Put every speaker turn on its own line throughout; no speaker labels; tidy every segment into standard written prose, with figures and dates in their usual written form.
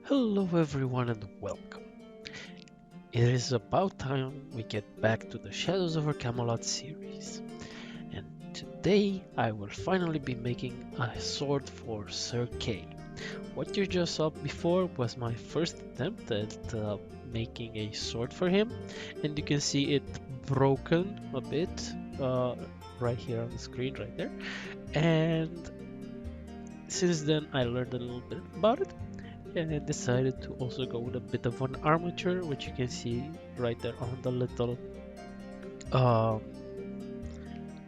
Hello everyone and welcome. It is about time we get back to the Shadows over Camelot series. And today I will finally be making a sword for Sir Kay. What you just saw before was my first attempt at making a sword for him. And you can see it broken a bit right here on the screen right there. And since then I learned a little bit about it and I decided to also go with a bit of an armature, which you can see right there on the little um,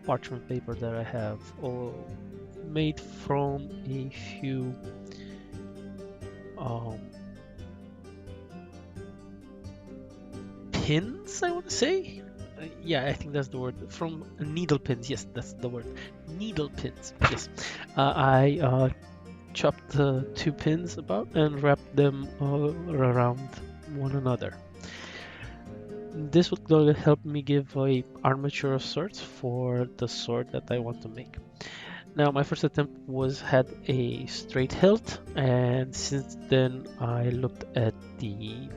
parchment paper that I have made from a few um, pins, I want to say. Yeah, I think that's the word. From needle pins, yes, that's the word. Needle pins, yes. I chopped the two pins about and wrapped them around one another. This would gonna help me give a armature of sorts for the sword that I want to make. Now my first attempt had a straight hilt, and since then I looked at the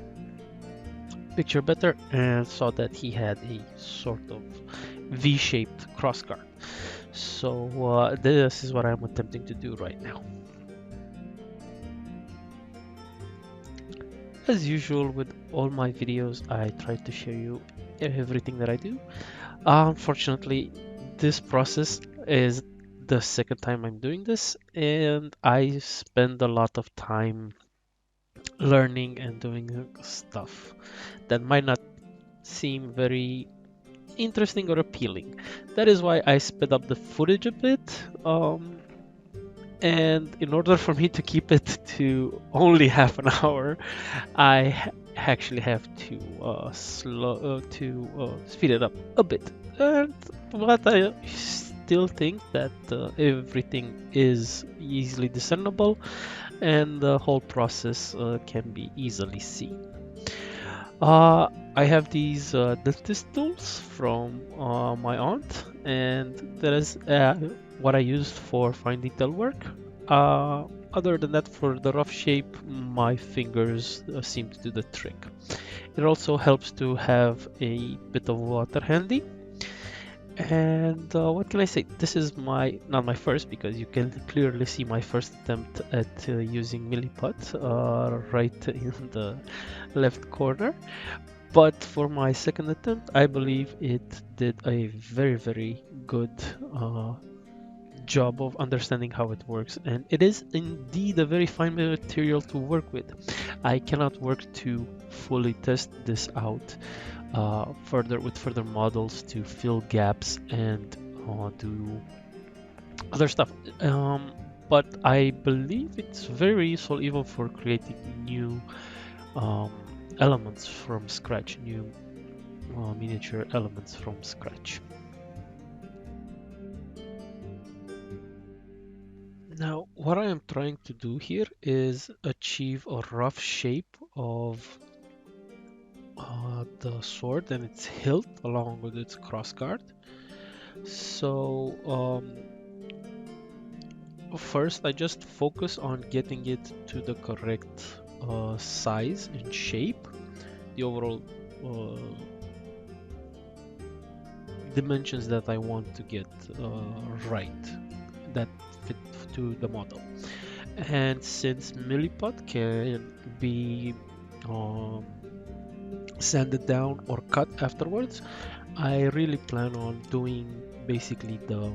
picture better and saw that he had a sort of V-shaped crossguard. So this is what I'm attempting to do right now. As usual with all my videos, I try to show you everything that I do. Unfortunately, this process is the second time I'm doing this, and I spend a lot of time learning and doing stuff that might not seem very interesting or appealing. That is why I sped up the footage a bit. And in order for me to keep it to only half an hour, actually have to speed it up a bit. But I still think that everything is easily discernible, and the whole process can be easily seen. I have these dentist tools from my aunt, and that is what I used for fine detail work. Other than that, for the rough shape, my fingers seem to do the trick. It also helps to have a bit of water handy. And what can I say? This is not my first, because you can clearly see my first attempt at using Milliput right in the left corner. But for my second attempt, I believe it did a very, very good job of understanding how it works, and it is indeed a very fine material to work with. I cannot work to fully test this out further models to fill gaps and do other stuff. But I believe it's very useful even for creating new um, elements from scratch, new miniature elements from scratch. Now, what I am trying to do here is achieve a rough shape of the sword and its hilt along with its crossguard. So, first I just focus on getting it to the correct size and shape, the overall dimensions that I want to get right, that fit to the model. And since Milliput can be sanded down or cut afterwards, I really plan on doing basically the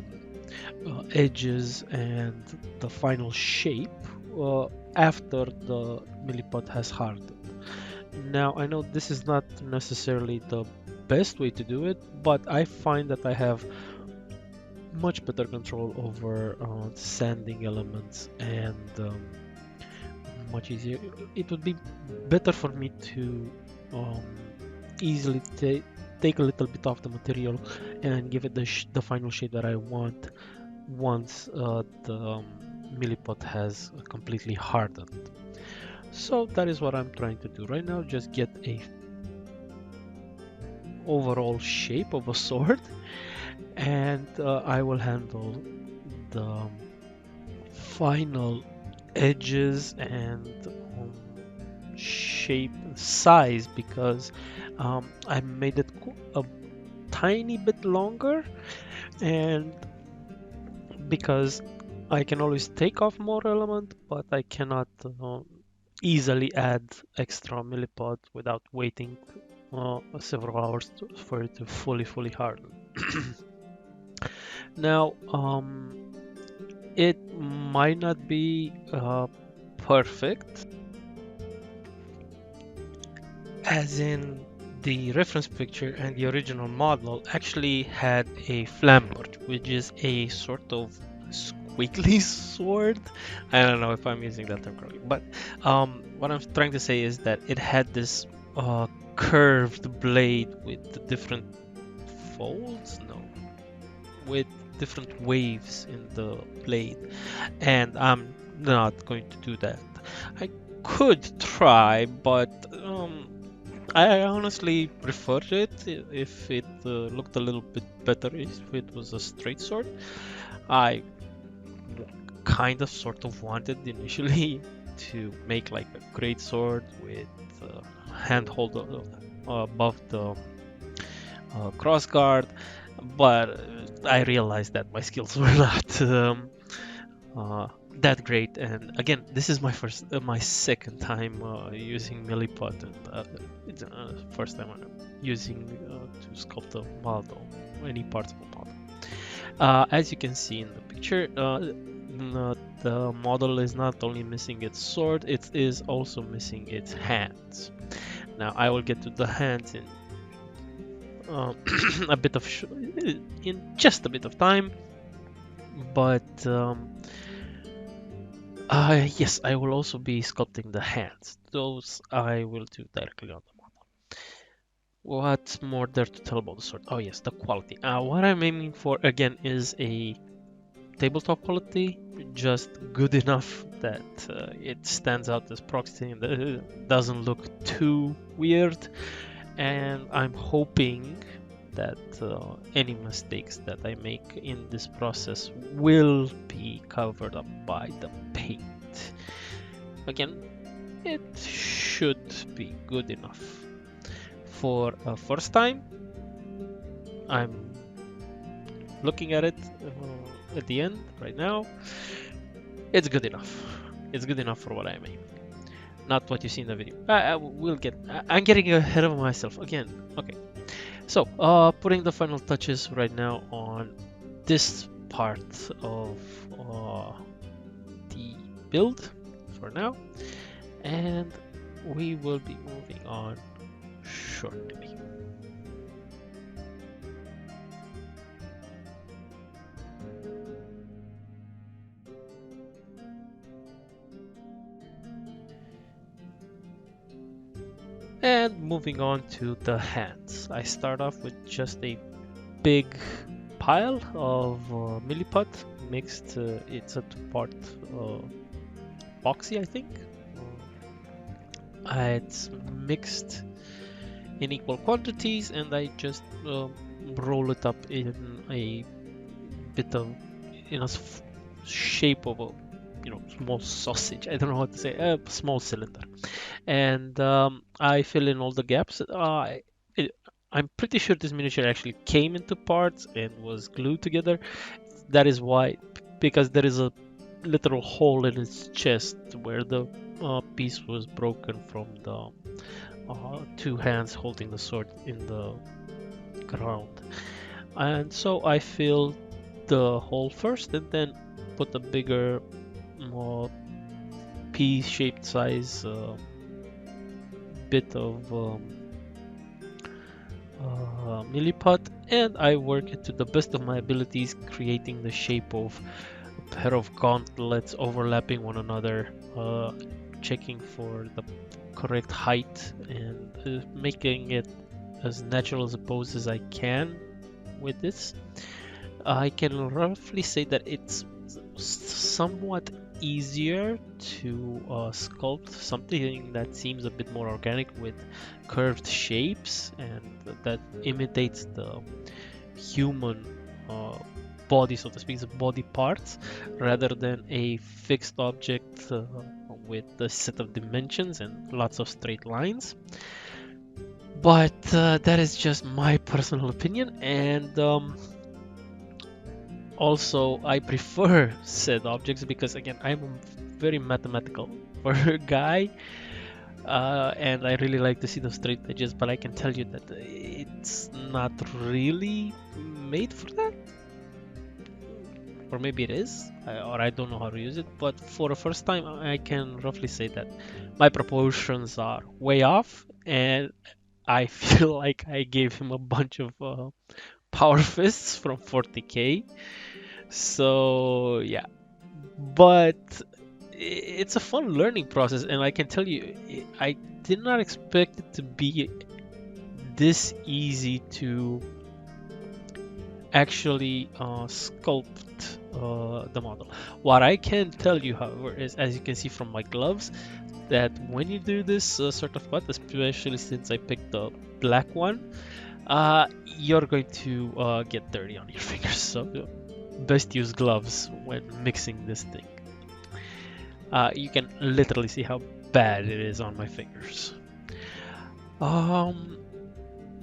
edges and the final shape after the Milliput has hardened. Now, I know this is not necessarily the best way to do it, but I find that I have much better control over sanding elements, and much easier. It would be better for me to um, easily take a little bit off the material and give it the final shape that I want once the Milliput has completely hardened. So that is what I'm trying to do right now, just get a overall shape of a sword, and I will handle the final edges and shape and size because I made it a tiny bit longer, and because I can always take off more element, but I cannot easily add extra milliput without waiting several hours for it to fully harden. Now, it might not be perfect, as in the reference picture and the original model actually had a flamberge, which is a sort of squiggly sword. I don't know if I'm using that term correctly, but what I'm trying to say is that it had this curved blade with different folds, no, with different waves in the blade, and I'm not going to do that. I could try, but I honestly preferred it if it looked a little bit better if it was a straight sword. I kind of sort of wanted initially to make like a great sword with handhold above the crossguard, but I realized that my skills were not that great. And again, this is my second time using Milliput, and it's first time I'm using to sculpt a model, any parts of a model. As you can see in the picture, the model is not only missing its sword, it is also missing its hands. Now I will get to the hands in a bit of in just a bit of time, but yes, I will also be sculpting the hands. Those I will do directly on the model. What's more there to tell about the sword? Oh yes, the quality. What I'm aiming for again is a tabletop quality, just good enough that it stands out as proxy and doesn't look too weird. And I'm hoping that any mistakes that I make in this process will be covered up by the paint. Again, it should be good enough. For a first time, I'm looking at it at the end right now. It's good enough. It's good enough for what I made. Not what you see in the video. I'm getting ahead of myself again. Okay. So, putting the final touches right now on this part of the build for now, and we will be moving on shortly. And moving on to the hands, I start off with just a big pile of milliput mixed. It's a two-part epoxy, I think. It's mixed in equal quantities, and I just roll it up in a bit of shape of a small sausage. I don't know how to say, a small cylinder, and I fill in all the gaps. I'm pretty sure this miniature actually came into parts and was glued together. That is why, because there is a literal hole in its chest where the piece was broken from the two hands holding the sword in the ground. And so I fill the hole first and then put a bigger, more pea-shaped size bit of milliput, and I work it to the best of my abilities, creating the shape of a pair of gauntlets overlapping one another, checking for the correct height and making it as natural as a pose as I can with this. I can roughly say that it's somewhat easier to sculpt something that seems a bit more organic with curved shapes and that imitates the human body, so to speak, the body parts, rather than a fixed object with the set of dimensions and lots of straight lines. But that is just my personal opinion, and also I prefer said objects because again I'm a very mathematical guy, and I really like to see the straight edges, but I can tell you that it's not really made for that. Or maybe it is, or I don't know how to use it, but for the first time I can roughly say that my proportions are way off, and I feel like I gave him a bunch of power fists from 40k. So yeah, but it's a fun learning process, and I can tell you, I did not expect it to be this easy to actually sculpt the model. What I can tell you, however, is as you can see from my gloves, that when you do this sort of cut, especially since I picked the black one, you're going to get dirty on your fingers. So best use gloves when mixing this thing. You can literally see how bad it is on my fingers.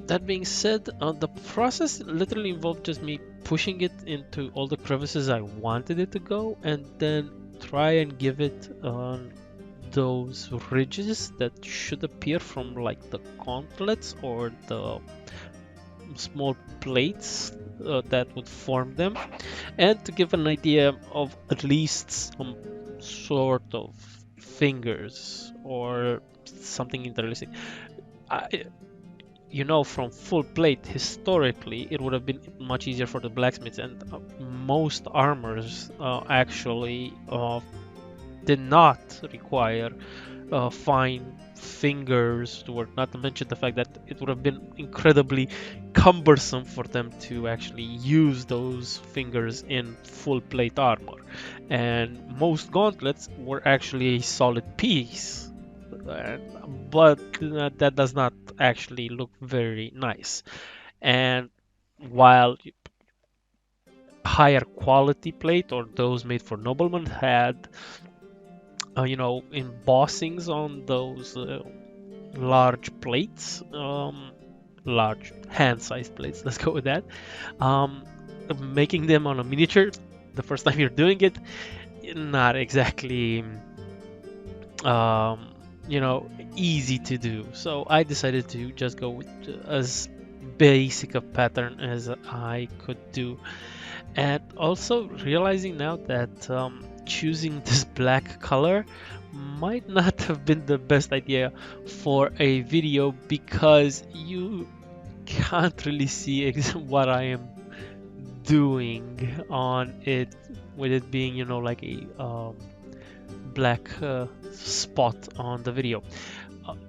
That being said, the process literally involved just me pushing it into all the crevices I wanted it to go, and then try and give it those ridges that should appear from like the gauntlets or the small plates that would form them, and to give an idea of at least some sort of fingers or something interesting. You know, from full plate, historically, it would have been much easier for the blacksmiths, and most armors actually did not require fine fingers to work, not to mention the fact that it would have been incredibly cumbersome for them to actually use those fingers in full plate armor. And most gauntlets were actually a solid piece, but that does not actually look very nice. And while higher quality plate or those made for noblemen had embossings on those large plates, large hand-sized plates, let's go with that, making them on a miniature the first time you're doing it, not exactly easy to do. So I decided to just go with as basic a pattern as I could do, and also realizing now that choosing this black color might not have been the best idea for a video, because you can't really see what I am doing on it, with it being like a black spot on the video.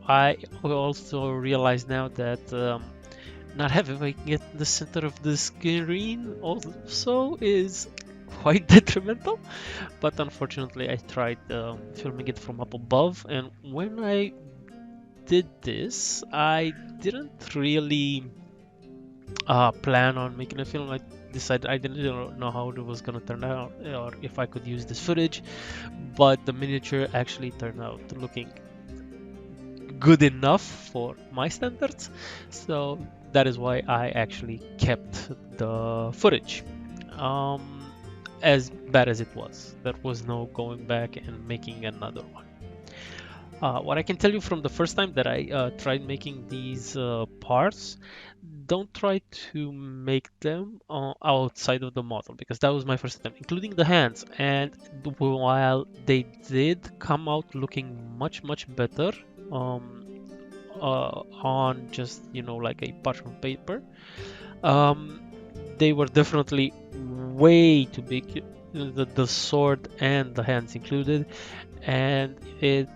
I also realize now that not having it in the center of the screen also is quite detrimental, but unfortunately I tried filming it from up above, and when I did this I didn't really plan on making a film. I decided I didn't know how it was gonna turn out or if I could use this footage, but the miniature actually turned out looking good enough for my standards, so that is why I actually kept the footage. As bad as it was, there was no going back and making another one. What I can tell you from the first time that I tried making these parts, don't try to make them outside of the model, because that was my first attempt, including the hands. And while they did come out looking much better on just like a parchment paper, they were definitely way too big, the sword and the hands included, and it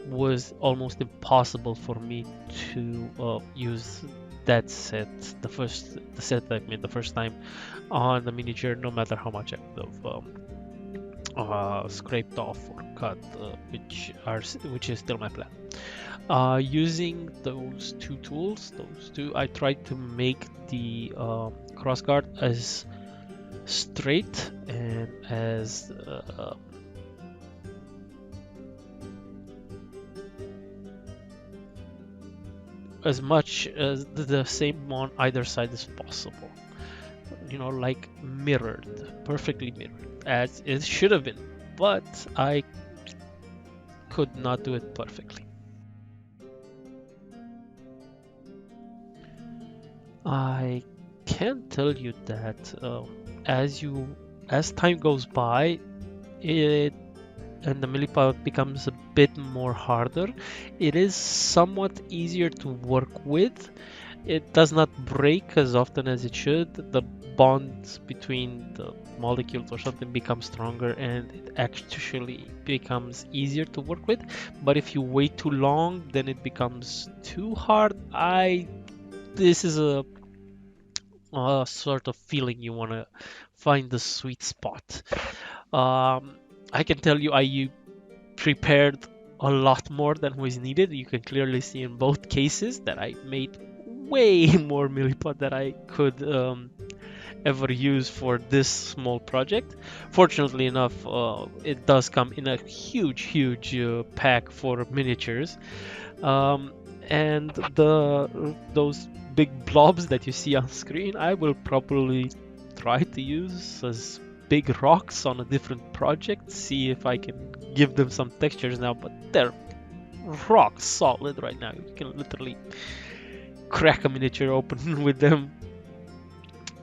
was almost impossible for me to use that set, the set I made the first time on the miniature, no matter how much I could have scraped off or cut, which is still my plan. Using those two tools, I tried to make the crossguard as straight and as as much as the same on either side as possible. Like mirrored, perfectly mirrored, as it should have been. But I could not do it perfectly. I can tell you that as time goes by, it and the Milliput becomes a bit more harder. It is somewhat easier to work with. It does not break as often as it should. The bonds between the molecules or something become stronger, and it actually becomes easier to work with. But if you wait too long, then it becomes too hard. This is a sort of feeling you want to find the sweet spot. I can tell you, I prepared a lot more than was needed. You can clearly see in both cases that I made way more Milliput than I could ever use for this small project. Fortunately enough, it does come in a huge pack for miniatures. And those big blobs that you see on screen, I will probably try to use as big rocks on a different project, see if I can give them some textures now, but they're rock solid right now. You can literally crack a miniature open with them.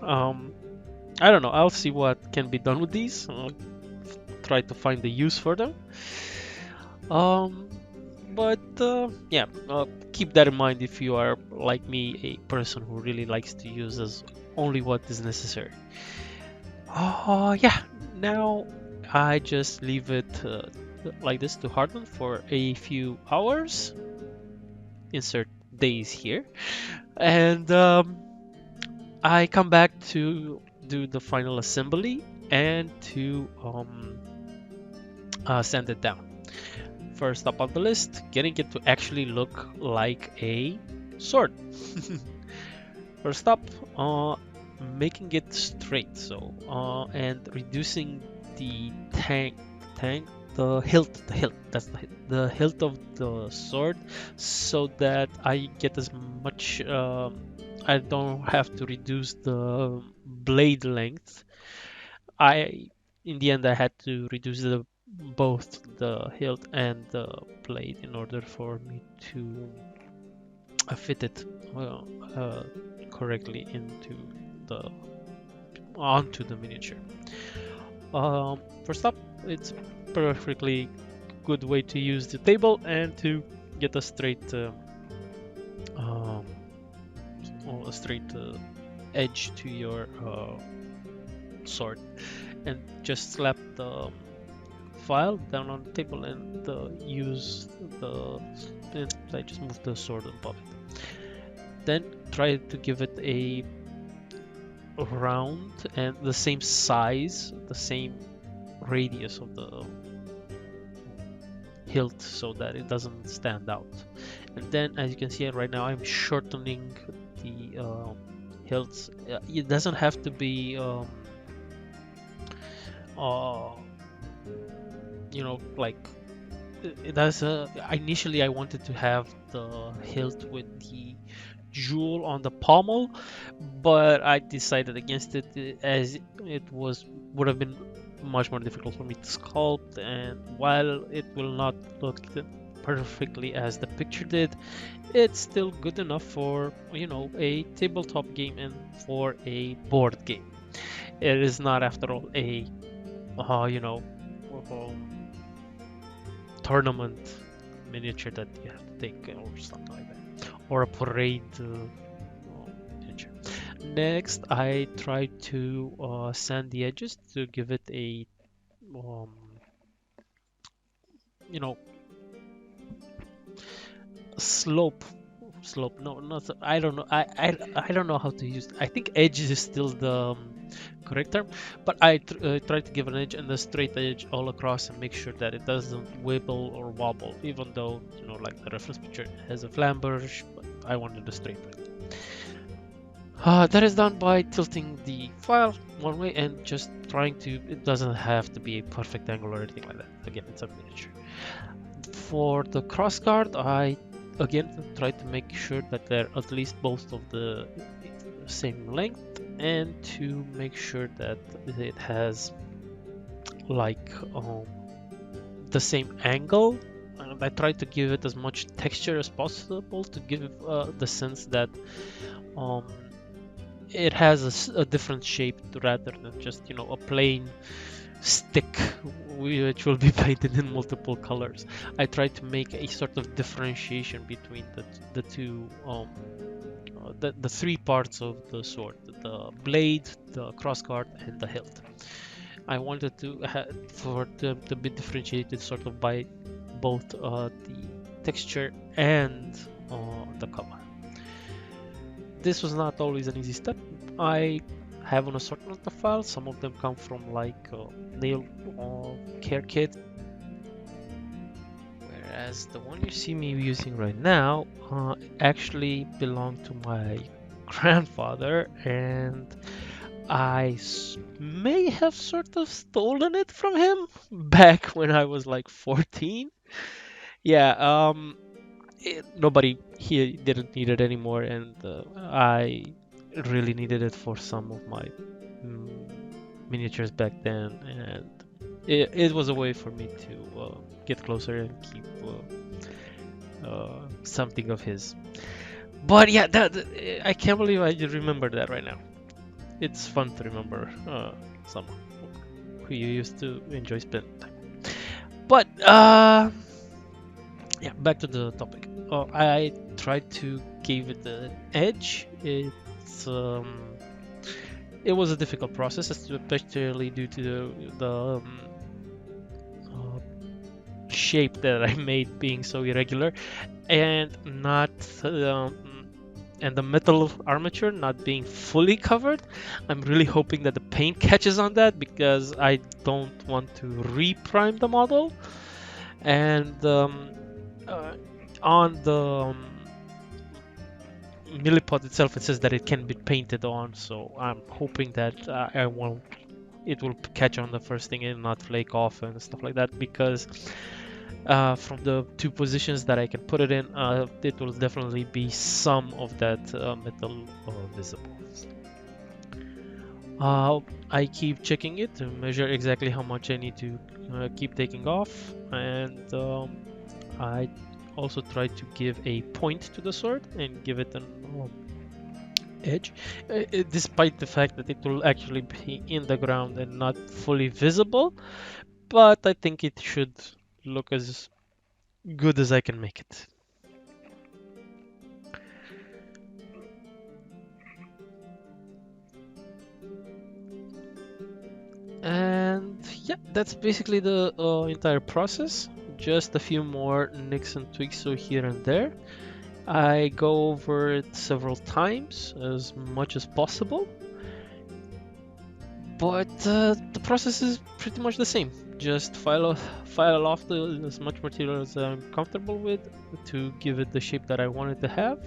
I don't know, I'll see what can be done with these. I'll try to find the use for them. Yeah, keep that in mind if you are like me, a person who really likes to use as only what is necessary. Yeah, now I just leave it like this to harden for a few hours. Insert days here. And I come back to do the final assembly and to sand it down. First up on the list, getting it to actually look like a sword. First up, making it straight, and reducing the the hilt of the sword, so that I get as much. I don't have to reduce the blade length. In the end, I had to reduce both the hilt and the blade in order for me to fit it correctly onto the miniature. First up, it's perfectly good way to use the table and to get a straight edge to your sword, and just slap the file down on the table and I just move the sword above it. Then try to give it a round and the same size, the same radius of the hilt, so that it doesn't stand out. And then, as you can see right now, I'm shortening the hilts. It doesn't have to be like it does. Initially I wanted to have the hilt with the jewel on the pommel, but I decided against it, as it would have been much more difficult for me to sculpt, and while it will not look perfectly as the picture did, it's still good enough for a tabletop game and for a board game. It is not, after all, a tournament miniature that you have to take or something like that, or a parade miniature. Next, I try to sand the edges to give it a slope. No, not, I don't know, I don't know how to use it. I think edge is still the correct term, but I try to give an edge and a straight edge all across and make sure that it doesn't wibble or wobble, even though like the reference picture has a flamberge, but I wanted a straight one. That is done by tilting the file one way and just trying to, it doesn't have to be a perfect angle or anything like that. Again, it's a miniature. For the crossguard, I again, try to make sure that they're at least both of the same length, and to make sure that it has like the same angle. And I try to give it as much texture as possible to give the sense that um, it has a different shape rather than just, you know, a plain stick which will be painted in multiple colors. I try to make a sort of differentiation between the two the three parts of the sword: the blade, the crossguard, and the hilt. I wanted to for them to be differentiated sort of by both the texture and the color. This was not always an easy step. I have an assortment of files. Some of them come from like nail care kit, whereas the one you see me using right now actually belonged to my grandfather, and I may have sort of stolen it from him back when I was like 14. Yeah, nobody here didn't need it anymore, and I really needed it for some of my miniatures back then, and it was a way for me to get closer and keep something of his. But yeah, I can't believe I just remember that right now. It's fun to remember someone who you used to enjoy spending time. But yeah, back to the topic. I tried to give it the edge. It was a difficult process, especially due to the uh, shape that I made being so irregular, and not and the metal armature not being fully covered. I'm really hoping that the paint catches on that, because I don't want to reprime the model. And uh, on the Milliput itself, it says that it can be painted on, so I'm hoping that I won't. It will catch on the first thing and not flake off and stuff like that, because from the two positions that I can put it in, it will definitely be some of that metal visible. I keep checking it to measure exactly how much I need to keep taking off, and I also try to give a point to the sword and give it an edge, despite the fact that it will actually be in the ground and not fully visible. But I think it should look as good as I can make it. And yeah, that's basically the entire process. Just a few more nicks and tweaks so here and there. I go over it several times, as much as possible, but the process is pretty much the same. Just file off as much material as I'm comfortable with to give it the shape that I want it to have.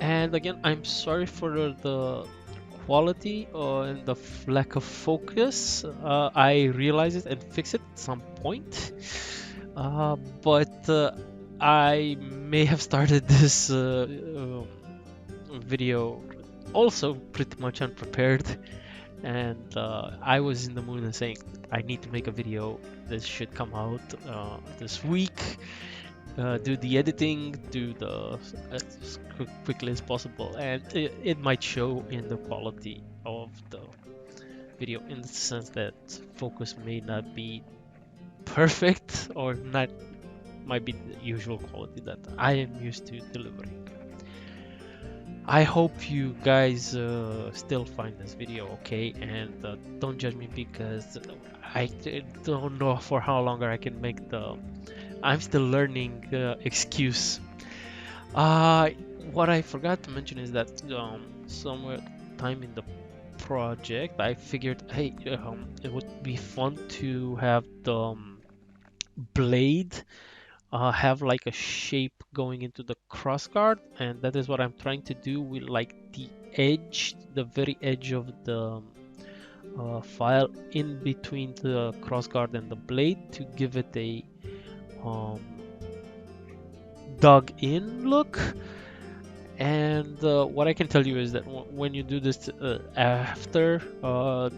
And again, I'm sorry for the quality and the lack of focus. I realize it and fix it at some point. But I may have started this video also pretty much unprepared, and I was in the mood and saying I need to make a video. This should come out this week. Do the editing, do the as quickly as possible, and it might show in the quality of the video, in the sense that focus may not be perfect, or not might be the usual quality that I am used to delivering. I hope you guys still find this video okay, and don't judge me, because I don't know for how longer I can make the I'm still learning excuse. What I forgot to mention is that somewhere time in the project, I figured, hey, it would be fun to have the blade have like a shape going into the crossguard, and that is what I'm trying to do with like the edge, the very edge of the file in between the crossguard and the blade, to give it a dug in look. And what I can tell you is that when you do this after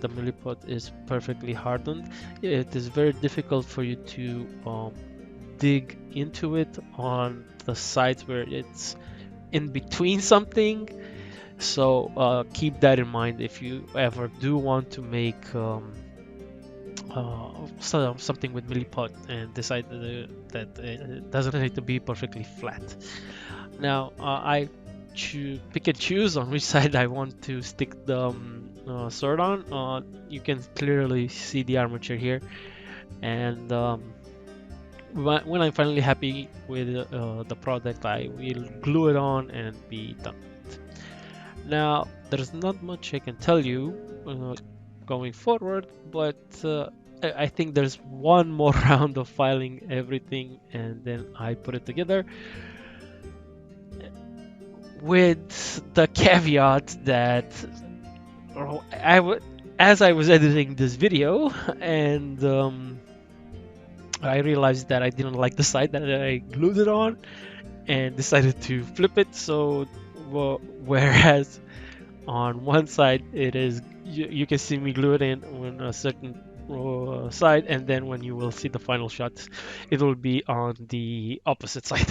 the Milliput is perfectly hardened, it is very difficult for you to dig into it on the sides where it's in between something. So keep that in mind if you ever do want to make something with Milliput and decide that it doesn't need to be perfectly flat. Now I pick and choose on which side I want to stick the sword on. You can clearly see the armature here, and when I'm finally happy with the product, I will glue it on and be done. Now, there's not much I can tell you going forward, but I think there's one more round of filing everything, and then I put it together. With the caveat that as I was editing this video, and I realized that I didn't like the side that I glued it on, and decided to flip it. So, whereas on one side it is you can see me glue it in on a certain side, and then when you will see the final shot, it will be on the opposite side.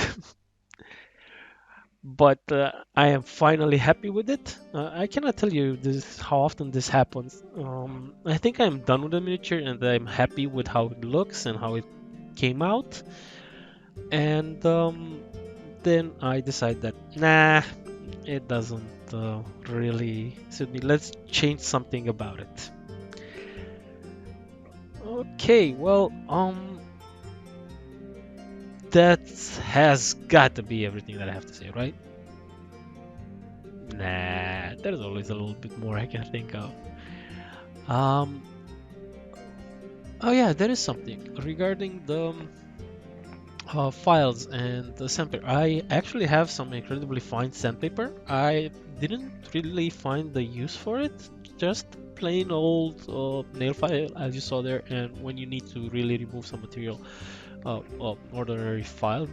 But I am finally happy with it. I cannot tell you this how often this happens. I think I'm done with the miniature and I'm happy with how it looks and how it came out. And then I decide that nah, it doesn't really suit me. Let's change something about it. Okay, well, that has got to be everything that I have to say, right? Nah, there's always a little bit more I can think of. Oh yeah, there is something regarding the files and the sandpaper. I actually have some incredibly fine sandpaper. I didn't really find the use for it. Just plain old nail file, as you saw there. And when you need to really remove some material, ordinary file.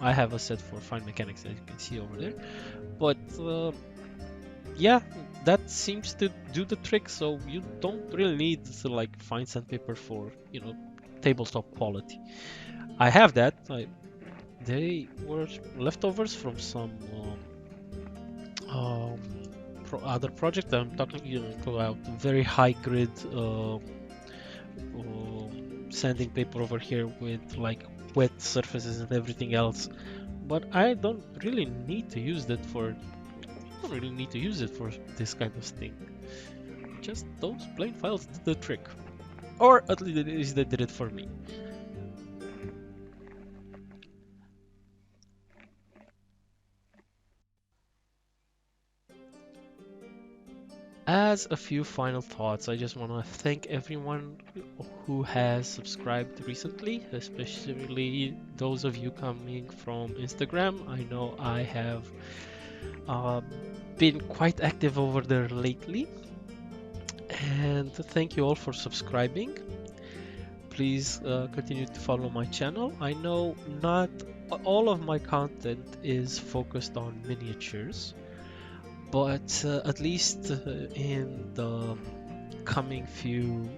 I have a set for fine mechanics, as you can see over there. But yeah, that seems to do the trick. So you don't really need to like fine sandpaper for tabletop quality. I have that. They were leftovers from some other project. I'm talking about very high grid sanding paper over here with like wet surfaces and everything else. But I don't really need to use that for. I don't really need to use it for this kind of thing. Just those plain files did the trick, or at least they did it for me. As a few final thoughts, I just want to thank everyone who has subscribed recently, especially those of you coming from Instagram. I know I have been quite active over there lately, and thank you all for subscribing. Please continue to follow my channel. I know not all of my content is focused on miniatures, but at least in the coming few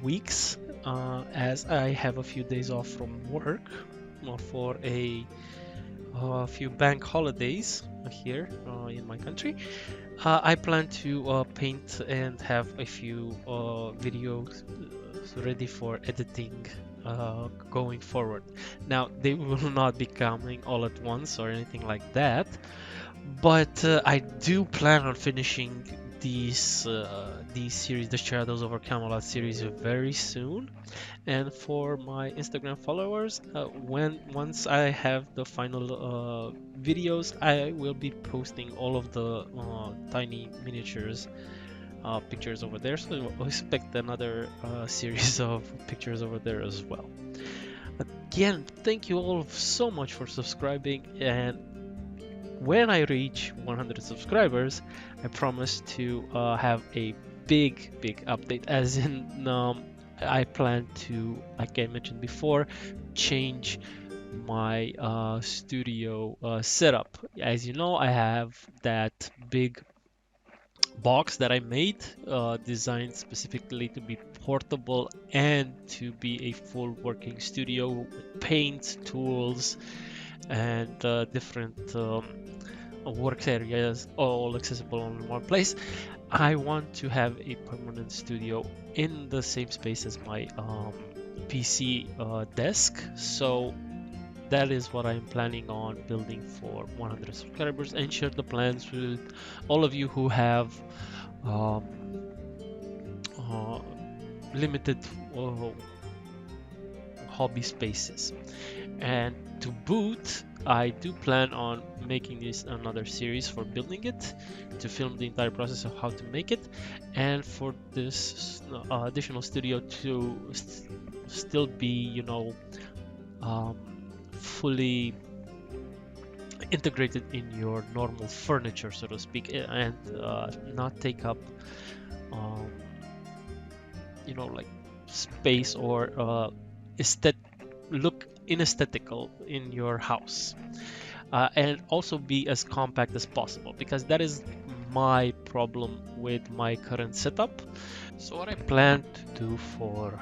weeks, as I have a few days off from work for a few bank holidays here in my country, I plan to paint and have a few videos ready for editing going forward. Now, they will not be coming all at once or anything like that, but I do plan on finishing these series, the Shadows over Camelot series, very soon. And for my Instagram followers, once I have the final videos, I will be posting all of the tiny miniatures pictures over there. So expect another series of pictures over there as well. Again, thank you all so much for subscribing, and when I reach 100 subscribers, I promise to have a big update, as in I plan to, like I mentioned before, change my studio setup. As you know, I have that big box that I made, designed specifically to be portable and to be a full working studio with paint, tools, and different work areas all accessible in one place. I want to have a permanent studio in the same space as my PC desk. So that is what I'm planning on building for 100 subscribers, and share the plans with all of you who have um, uh, limited uh, hobby spaces. And to boot, I do plan on making this another series for building it, to film the entire process of how to make it, and for this additional studio to still be, you know, um, fully integrated in your normal furniture, so to speak, and not take up, um, you know, like space or look inaesthetical in your house, and also be as compact as possible, because that is my problem with my current setup. So what I plan to do for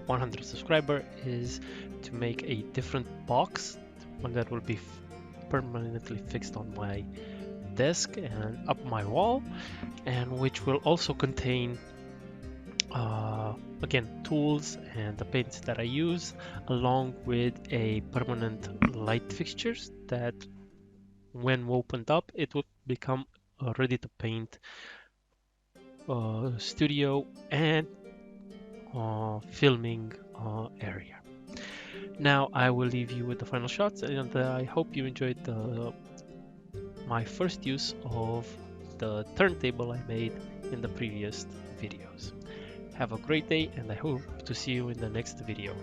100 subscriber is to make a different box, one that will be permanently fixed on my desk and up my wall, and which will also contain again, tools and the paints that I use, along with a permanent light fixtures that when opened up it would become a ready to paint studio and filming area. Now I will leave you with the final shots, and I hope you enjoyed my first use of the turntable I made in the previous videos. Have a great day, and I hope to see you in the next video.